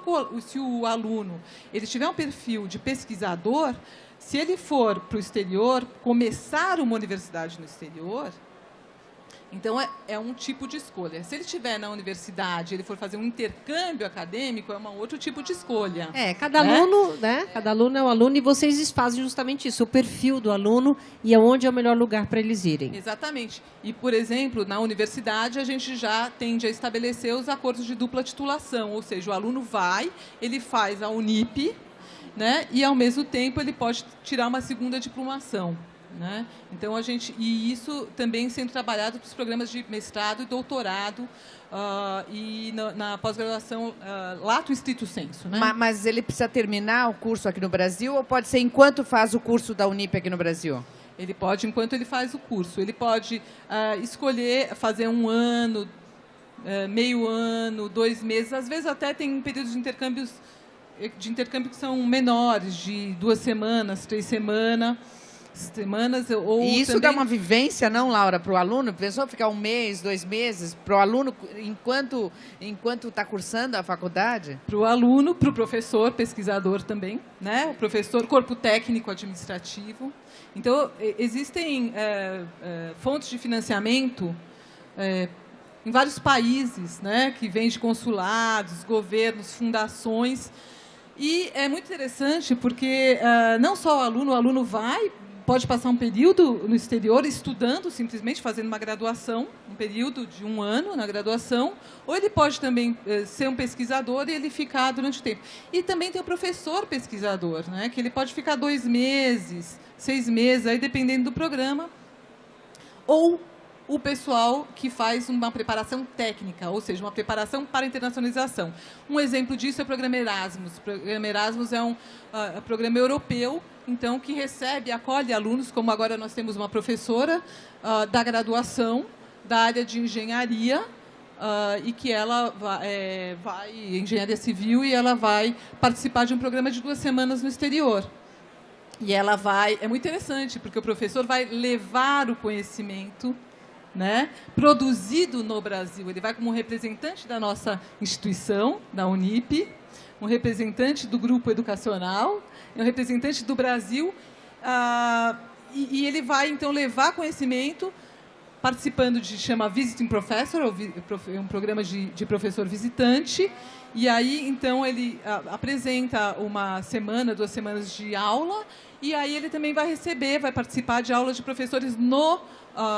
o aluno ele tiver um perfil de pesquisador, se ele for para o exterior, começar uma universidade no exterior, então é um tipo de escolha. Se ele estiver na universidade, ele for fazer um intercâmbio acadêmico, é um outro tipo de escolha. Cada aluno, né? Cada aluno é um aluno e vocês fazem justamente isso, o perfil do aluno e aonde é o melhor lugar para eles irem. Exatamente. E, por exemplo, na universidade, a gente já tende a estabelecer os acordos de dupla titulação, ou seja, o aluno ele faz a Unip, né? E, ao mesmo tempo, ele pode tirar uma segunda diplomação. Né? Então, e isso também sendo trabalhado para os programas de mestrado e doutorado e na pós-graduação lato stricto sensu. Né? Mas ele precisa terminar o curso aqui no Brasil ou pode ser enquanto faz o curso da Unip aqui no Brasil? Ele pode, enquanto ele faz o curso. Ele pode escolher fazer um ano, meio ano, 2 meses. Às vezes até tem períodos de intercâmbio que são menores, de 2 semanas, 3 semanas. E isso dá uma vivência, não, Laura, para o aluno? Pensou ficar 1 mês, 2 meses para o aluno enquanto está cursando a faculdade? Para o aluno, para o professor, pesquisador também, né? O professor, corpo técnico administrativo. Então, existem fontes de financiamento em vários países, né? Que vêm de consulados, governos, fundações. E é muito interessante porque não só o aluno pode passar um período no exterior estudando, simplesmente fazendo uma graduação, um período de 1 ano na graduação, ou ele pode também ser um pesquisador e ele ficar durante o tempo. E também tem o professor pesquisador, né, que ele pode ficar 2 meses, 6 meses, aí dependendo do programa, ou o pessoal que faz uma preparação técnica, ou seja, uma preparação para a internacionalização. Um exemplo disso é o programa Erasmus. O programa Erasmus é um programa europeu, então, que acolhe alunos, como agora nós temos uma professora da graduação, da área de engenharia, e que ela vai engenharia civil, e ela vai participar de um programa de 2 semanas no exterior. E ela é muito interessante, porque o professor vai levar o conhecimento, né, produzido no Brasil. Ele vai como representante da nossa instituição, da Unip, um representante do grupo educacional, um representante do Brasil, e ele vai, então, levar conhecimento participando chama Visiting Professor, um programa de professor visitante, e aí, então, ele apresenta 1 semana, 2 semanas de aula, E aí ele também vai participar de aulas de professores no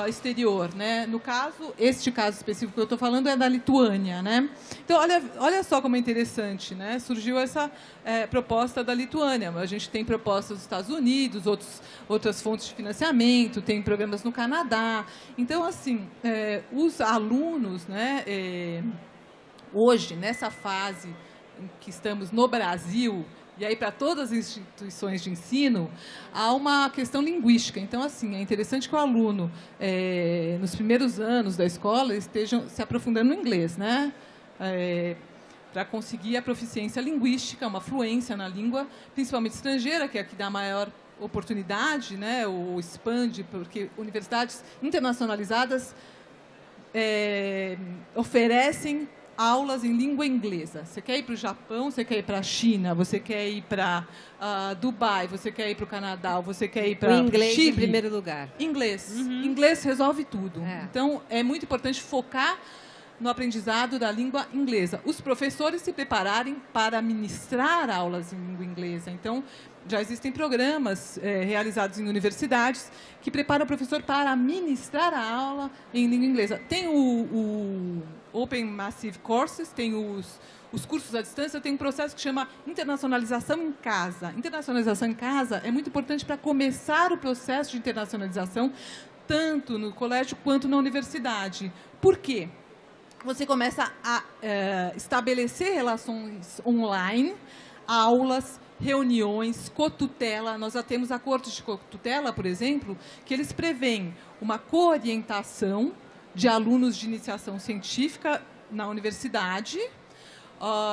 exterior, né? No caso, este caso específico que eu estou falando é da Lituânia, né? Então, olha só como é interessante, né? Surgiu essa proposta da Lituânia. A gente tem propostas dos Estados Unidos, outras fontes de financiamento, tem programas no Canadá. Então, assim, os alunos, né? Hoje, nessa fase em que estamos no Brasil, e aí para todas as instituições de ensino, há uma questão linguística. Então, assim, é interessante que o aluno, nos primeiros anos da escola, estejam se aprofundando no inglês, né? Para conseguir a proficiência linguística, uma fluência na língua, principalmente estrangeira, que é a que dá maior oportunidade, né? Ou expande, porque universidades internacionalizadas oferecem aulas em língua inglesa. Você quer ir para o Japão, você quer ir para a China, você quer ir para Dubai, você quer ir para o Canadá, você quer ir para o inglês Chile. Em primeiro lugar. Inglês. Inglês resolve tudo. É. Então, é muito importante focar no aprendizado da língua inglesa. Os professores se prepararem para ministrar aulas em língua inglesa. Então, já existem programas realizados em universidades que preparam o professor para ministrar a aula em língua inglesa. Tem o Open Massive Courses, tem os cursos à distância, tem um processo que chama internacionalização em casa. Internacionalização em casa é muito importante para começar o processo de internacionalização, tanto no colégio quanto na universidade. Por quê? Você começa a estabelecer relações online, aulas, reuniões, cotutela. Nós já temos acordos de cotutela, por exemplo, que eles prevêem uma coorientação de alunos de iniciação científica na universidade.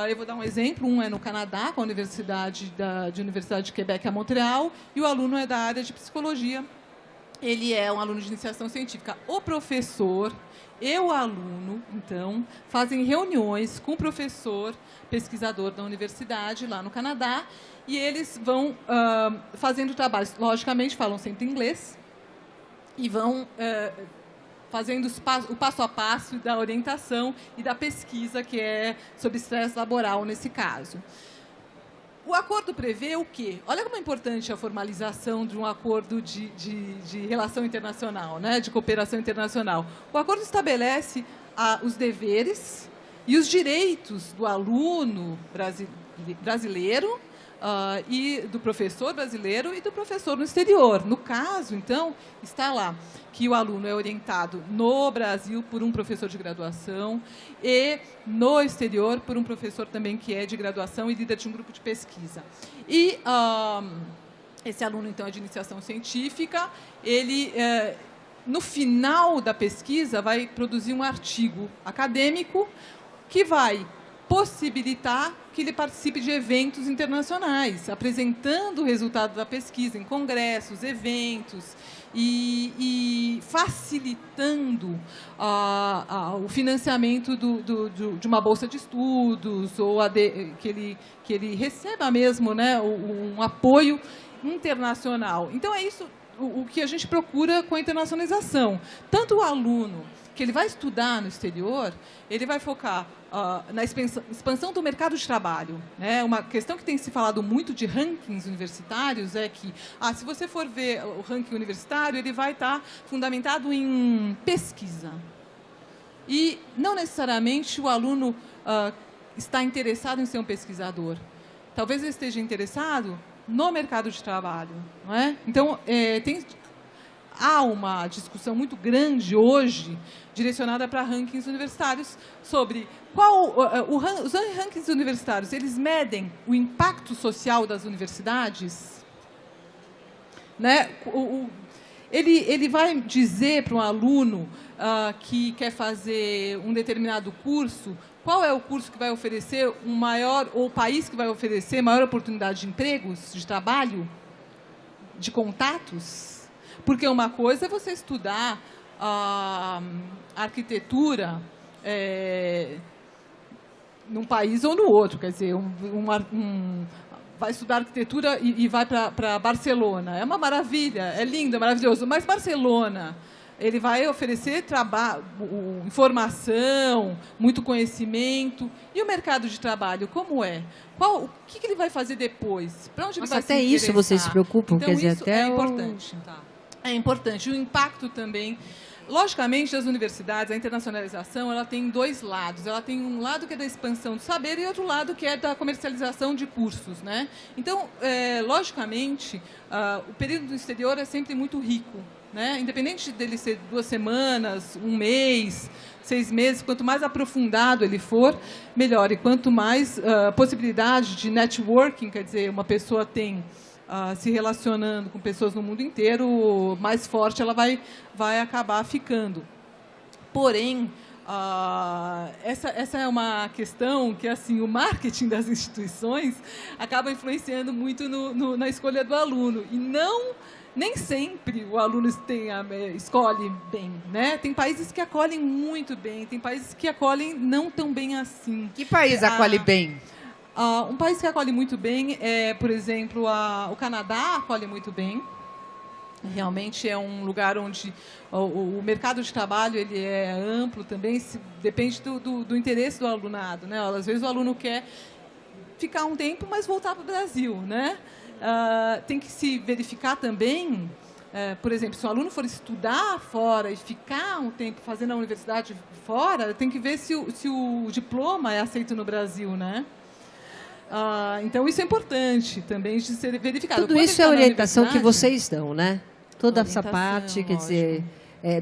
Eu vou dar um exemplo. Um é no Canadá, com a Universidade de Quebec a Montreal, e o aluno é da área de psicologia. Ele é um aluno de iniciação científica. O professor e o aluno, então, fazem reuniões com o professor pesquisador da universidade, lá no Canadá, e eles vão fazendo trabalhos. Logicamente, falam sempre inglês, e vão fazendo o passo a passo da orientação e da pesquisa, que é sobre estresse laboral, nesse caso. O acordo prevê o quê? Olha como é importante a formalização de um acordo de relação internacional, né? De cooperação internacional. O acordo estabelece os deveres e os direitos do aluno brasileiro e do professor brasileiro e do professor no exterior. No caso, então, está lá que o aluno é orientado no Brasil por um professor de graduação e no exterior por um professor também que é de graduação e líder de um grupo de pesquisa. E esse aluno, então, é de iniciação científica. Ele, no final da pesquisa, vai produzir um artigo acadêmico que vai possibilitar que ele participe de eventos internacionais, apresentando o resultado da pesquisa em congressos, eventos e facilitando o financiamento de uma bolsa de estudos ou que ele receba mesmo, né, um apoio internacional. Então, é isso o que a gente procura com a internacionalização. Tanto o aluno que ele vai estudar no exterior, ele vai focar na expansão do mercado de trabalho, né? Uma questão que tem se falado muito de rankings universitários é que, se você for ver o ranking universitário, ele vai estar fundamentado em pesquisa. E não necessariamente o aluno está interessado em ser um pesquisador. Talvez ele esteja interessado no mercado de trabalho, não é? Então, há uma discussão muito grande hoje direcionada para rankings universitários sobre os rankings universitários, eles medem o impacto social das universidades, né? Ele vai dizer para um aluno que quer fazer um determinado curso qual é o curso que vai oferecer ou o país que vai oferecer maior oportunidade de empregos, de trabalho, de contatos. Porque uma coisa é você estudar arquitetura num país ou no outro. Quer dizer, vai estudar arquitetura e vai para Barcelona. É uma maravilha, é lindo, é maravilhoso. Mas Barcelona, ele vai oferecer informação, muito conhecimento. E o mercado de trabalho, como é? O que ele vai fazer depois? Para onde ele vai se até isso vocês se preocupam? Então, quer dizer, isso até é importante. É importante. O impacto também... Logicamente, das universidades, a internacionalização, ela tem dois lados. Ela tem um lado que é da expansão do saber e outro lado que é da comercialização de cursos, né? Então, logicamente, o período do exterior é sempre muito rico, né? Independente dele ser 2 semanas, 1 mês, 6 meses, quanto mais aprofundado ele for, melhor. E quanto mais possibilidade de networking, quer dizer, uma pessoa tem... se relacionando com pessoas no mundo inteiro, mais forte ela vai acabar ficando. Porém, essa é uma questão que assim, o marketing das instituições acaba influenciando muito na escolha do aluno. E nem sempre o aluno escolhe bem, né? Tem países que acolhem muito bem, tem países que acolhem não tão bem assim. Que país acolhe bem? Um país que acolhe muito bem é, por exemplo, o Canadá acolhe muito bem. Realmente é um lugar onde o mercado de trabalho ele é amplo também, depende do interesse do alunado, né? Às vezes o aluno quer ficar um tempo, mas voltar para o Brasil, né? Tem que se verificar também, por exemplo, se o aluno for estudar fora e ficar um tempo fazendo a universidade fora, tem que ver se o diploma é aceito no Brasil, né? Então, isso é importante também de ser verificado. Tudo isso é a orientação que vocês dão, né? Toda essa parte, quer dizer,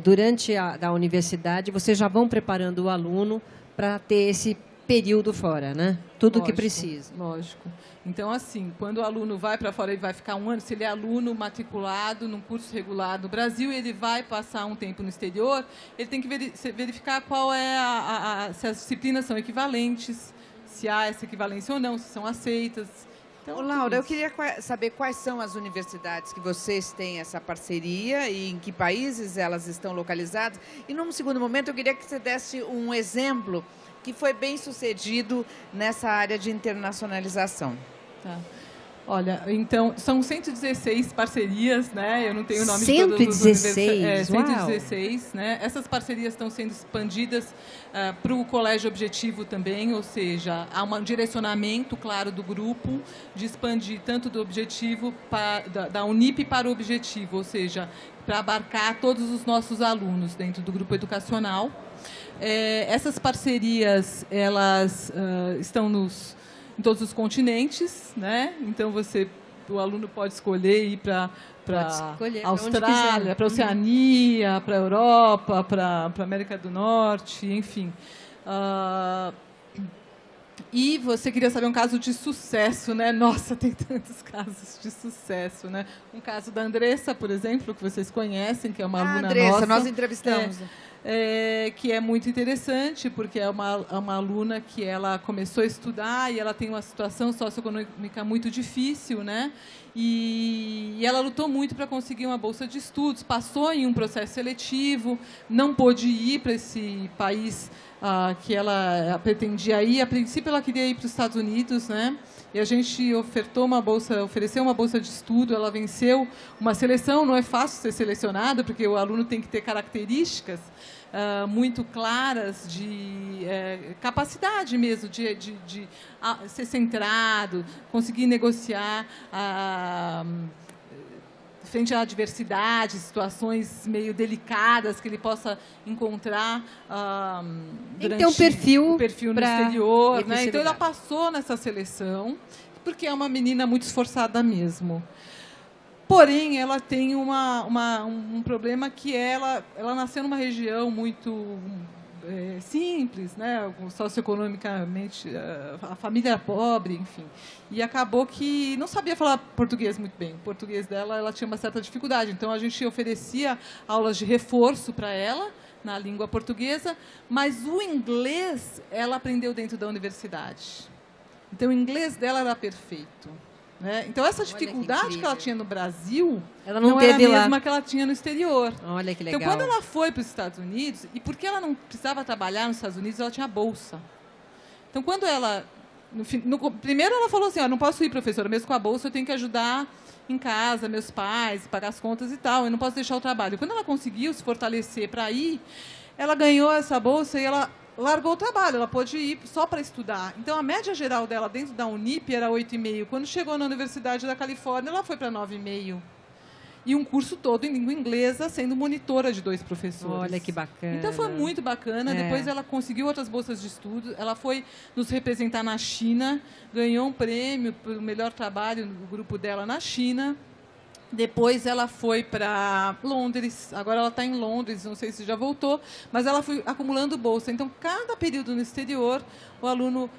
durante a universidade, vocês já vão preparando o aluno para ter esse período fora, né? Tudo o que precisa. Lógico. Então, assim, quando o aluno vai para fora, ele vai ficar 1 ano, se ele é aluno matriculado num curso regular no Brasil, ele vai passar um tempo no exterior, ele tem que verificar qual é se as disciplinas são equivalentes, se há essa equivalência ou não, se são aceitas. Então, Laura, eu queria saber quais são as universidades que vocês têm essa parceria e em que países elas estão localizadas. E, num segundo momento, eu queria que você desse um exemplo que foi bem sucedido nessa área de internacionalização. Tá. Olha, então, são 116 parcerias, né? Eu não tenho o nome de todas as universidades. 116, né? Essas parcerias estão sendo expandidas para o colégio objetivo também, ou seja, há um direcionamento claro do grupo de expandir tanto do objetivo, da Unip para o objetivo, ou seja, para abarcar todos os nossos alunos dentro do grupo educacional. Essas parcerias, elas estão em todos os continentes, né? Então o aluno pode escolher ir para a Austrália, para a Oceania, para a Europa, para a América do Norte, enfim. E você queria saber um caso de sucesso, né? Nossa, tem tantos casos de sucesso, né? Um caso da Andressa, por exemplo, que vocês conhecem, que é uma aluna Andressa, nossa. nós entrevistamos. Que é muito interessante, porque é uma aluna que ela começou a estudar e ela tem uma situação socioeconômica muito difícil, né? E ela lutou muito para conseguir uma bolsa de estudos, passou em um processo seletivo, não pôde ir para esse país que ela pretendia ir. A princípio, ela queria ir para os Estados Unidos, né? E a gente ofereceu uma bolsa de estudo, ela venceu uma seleção. Não é fácil ser selecionado, porque o aluno tem que ter características muito claras de capacidade mesmo, de ser centrado, conseguir negociar frente à adversidade, situações meio delicadas que ele possa encontrar durante tem um perfil no exterior, né? Então, ela passou nessa seleção, porque é uma menina muito esforçada mesmo. Porém, ela tem um problema que ela nasceu numa região muito simples, né? Socioeconomicamente, a família era pobre, enfim. E acabou que não sabia falar português muito bem. O português dela, ela tinha uma certa dificuldade. Então, a gente oferecia aulas de reforço para ela, na língua portuguesa, mas o inglês ela aprendeu dentro da universidade. Então, o inglês dela era perfeito. Né? Então, essa dificuldade que ela tinha no Brasil ela não era a mesma que ela tinha no exterior. Olha que legal. Então, quando ela foi para os Estados Unidos, e porque ela não precisava trabalhar nos Estados Unidos, ela tinha bolsa. Então, quando ela... primeiro, ela falou assim, não posso ir, professora, mesmo com a bolsa, eu tenho que ajudar em casa, meus pais, pagar as contas e tal, eu não posso deixar o trabalho. Quando ela conseguiu se fortalecer para ir, ela ganhou essa bolsa e ela largou o trabalho, ela pôde ir só para estudar. Então, a média geral dela dentro da Unip era 8,5. Quando chegou na Universidade da Califórnia, ela foi para 9,5. E um curso todo em língua inglesa, sendo monitora de 2 professores. Olha que bacana. Então, foi muito bacana. Depois, ela conseguiu outras bolsas de estudo. Ela foi nos representar na China, ganhou um prêmio pelo melhor trabalho no grupo dela na China. Depois ela foi para Londres, agora ela está em Londres, não sei se já voltou, mas ela foi acumulando bolsa. Então, cada período no exterior, o aluno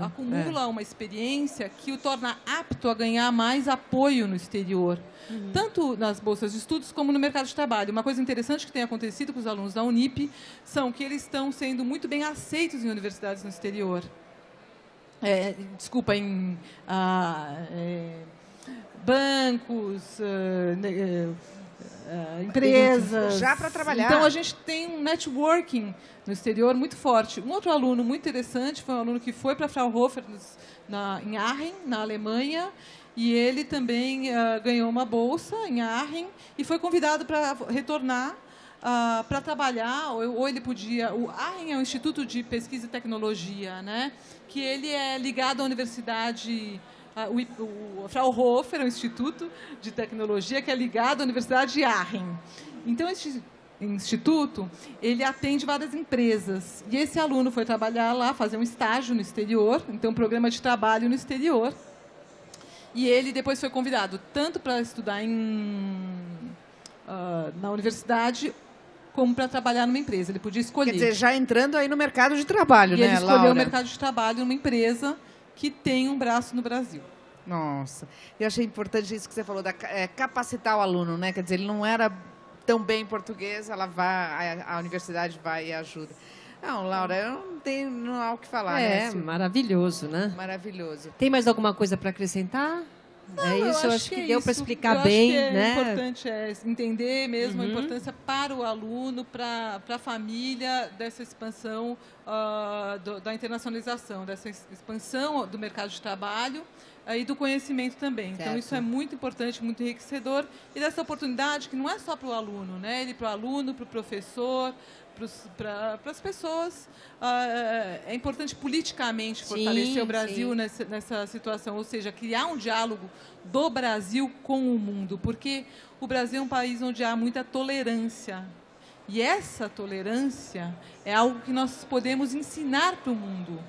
acumula uma experiência que o torna apto a ganhar mais apoio no exterior, tanto nas bolsas de estudos como no mercado de trabalho. Uma coisa interessante que tem acontecido com os alunos da Unip são que eles estão sendo muito bem aceitos em universidades no exterior. Bancos, empresas. Já para trabalhar. Então, a gente tem um networking no exterior muito forte. Um outro aluno muito interessante foi um aluno que foi para Fraunhofer, em Aachen, na Alemanha, e ele também ganhou uma bolsa em Aachen e foi convidado para retornar para trabalhar, ou ele podia... O Aachen é um instituto de pesquisa e tecnologia, né, que ele é ligado à universidade... O Fraunhofer é um instituto de tecnologia que é ligado à Universidade de Aachen. Então, esse instituto, ele atende várias empresas. E esse aluno foi trabalhar lá, fazer um estágio no exterior, então, um programa de trabalho no exterior. E ele depois foi convidado tanto para estudar na universidade, como para trabalhar numa empresa. Ele podia escolher. Quer dizer, já entrando aí no mercado de trabalho, né, Laura? E ele escolheu Laura? o mercado de trabalho numa empresa que tem um braço no Brasil. Nossa, eu achei importante isso que você falou, capacitar o aluno, né? Quer dizer, ele não era tão bem em português, a universidade vai e ajuda. Não, Laura, eu não tenho algo que falar. É, né? maravilhoso, né? Maravilhoso. Tem mais alguma coisa para acrescentar? Não, eu acho que deu para explicar eu bem, acho que né? Importante entender mesmo a importância para o aluno, para a família dessa expansão da internacionalização, dessa expansão do mercado de trabalho e do conhecimento também. Certo. Então, isso é muito importante, muito enriquecedor. E dessa oportunidade que não é só para o aluno, né? Ele para o aluno, para o professor, para as pessoas. É importante politicamente fortalecer o Brasil nessa situação, ou seja, criar um diálogo do Brasil com o mundo, porque o Brasil é um país onde há muita tolerância. E essa tolerância é algo que nós podemos ensinar para o mundo.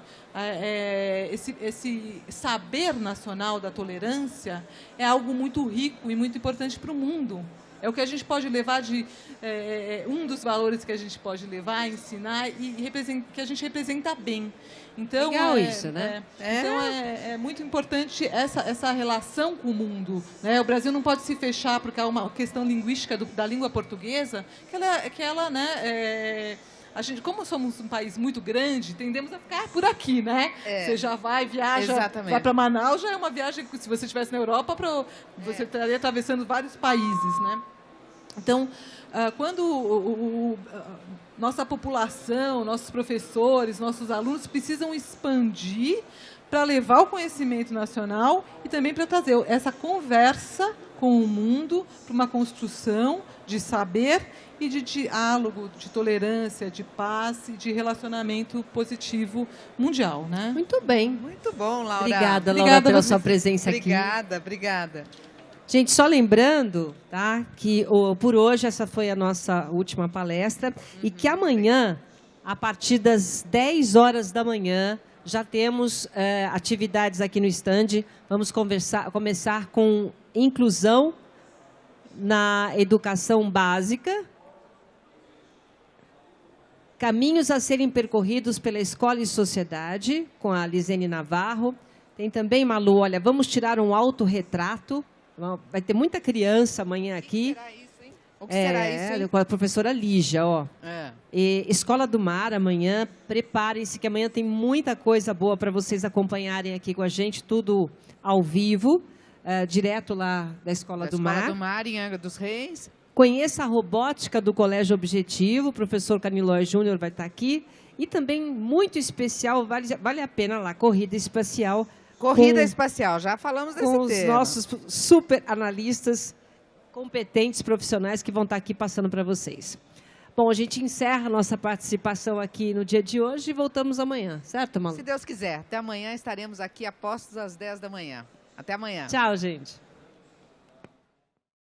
Esse saber nacional da tolerância é algo muito rico e muito importante para o mundo. É o que a gente pode levar um dos valores que a gente pode levar, ensinar e que a gente representa bem. Então, legal isso, né? Então, é muito importante essa relação com o mundo, né? O Brasil não pode se fechar porque há uma questão linguística da língua portuguesa, que ela a gente, como somos um país muito grande, tendemos a ficar por aqui, né? Você já viaja, Exatamente. vai para Manaus, já é uma viagem que, se você estivesse na Europa, você estaria atravessando vários países, né? Então, quando nossa população, nossos professores, nossos alunos precisam expandir para levar o conhecimento nacional e também para trazer essa conversa com o mundo para uma construção de saber e de diálogo, de tolerância, de paz e de relacionamento positivo mundial, né? Muito bem. Muito bom, Laura. Obrigada, Laura, pela sua presença aqui. Obrigada. Gente, só lembrando, tá, que por hoje essa foi a nossa última palestra e que amanhã, a partir das 10 horas da manhã, já temos atividades aqui no stand. Vamos começar com inclusão na educação básica, caminhos a serem percorridos pela Escola e Sociedade, com a Lisene Navarro. Tem também, Malu, olha, vamos tirar um autorretrato. Vai ter muita criança amanhã aqui. O que será isso, hein? O que será isso, hein? Com a professora Lígia, ó. E Escola do Mar, amanhã, preparem-se que amanhã tem muita coisa boa para vocês acompanharem aqui com a gente, tudo ao vivo, direto lá da Escola do Mar. Escola do Mar, em Angra dos Reis. Conheça a robótica do Colégio Objetivo, o professor Canilói Júnior vai estar aqui. E também, muito especial, vale a pena lá, corrida espacial Corrida com- espacial, já falamos desse com os tema. nossos super analistas competentes profissionais que vão estar aqui passando para vocês. Bom, a gente encerra a nossa participação aqui no dia de hoje e voltamos amanhã, certo, Malu? Se Deus quiser, até amanhã estaremos aqui a postos às 10 da manhã. Até amanhã. Tchau, gente.